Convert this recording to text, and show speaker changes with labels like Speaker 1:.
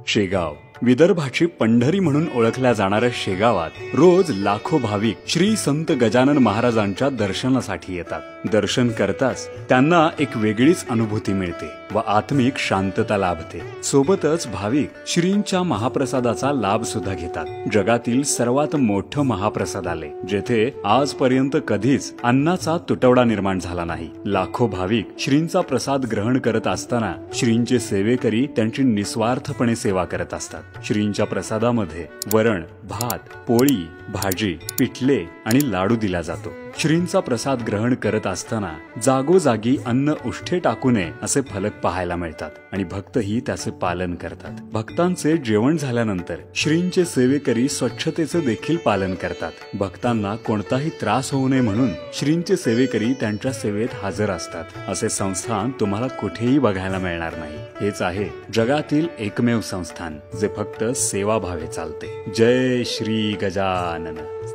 Speaker 1: शेगाव विदर्भाची पंढरी म्हणून ओळखल्या जाणाऱ्या शेगावात रोज लाखो भाविक श्री संत गजानन महाराजांच्या दर्शनासाठी येतात। दर्शन करताच त्यांना एक वेगळीच अनुभूती मिळते व आत्मिक शांतता लाभते। सोबतच भाविक श्रींच्या महाप्रसादाचा लाभ सुद्धा घेतात। जगातील सर्वात मोठं महाप्रसादालय जेथे आजपर्यंत कधीच अन्नाचा तुटवडा निर्माण झाला नाही। लाखो भाविक श्रींचा प्रसाद ग्रहण करत असताना श्रींचे सेवेकरी त्यांची निस्वार्थपणे सेवा करत असतात। श्रींच्या प्रसादामध्ये वरण, भात, पोळी, भाजी, पिठले आणि लाडू दिला जातो। श्रींचा प्रसाद ग्रहण करत असताना जागोजागी अन्न उष्ठे टाकू नये असे फलक पाहायला मिळतात आणि भक्तही त्याचे पालन करतात। भक्तांचे जेवण झाल्यानंतर श्रींचे सेवेकरी स्वच्छतेचे देखील पालन करतात। भक्तांना कोणताही त्रास होऊ नये म्हणून श्रींचे सेवेकरी त्यांच्या सेवेत हजर असतात। असे संस्थान तुम्हाला कुठेही बघायला मिळणार नाही। हेच आहे जगातील एकमेव संस्थान जे फक्त सेवाभावे चालते। जय श्री गजानन।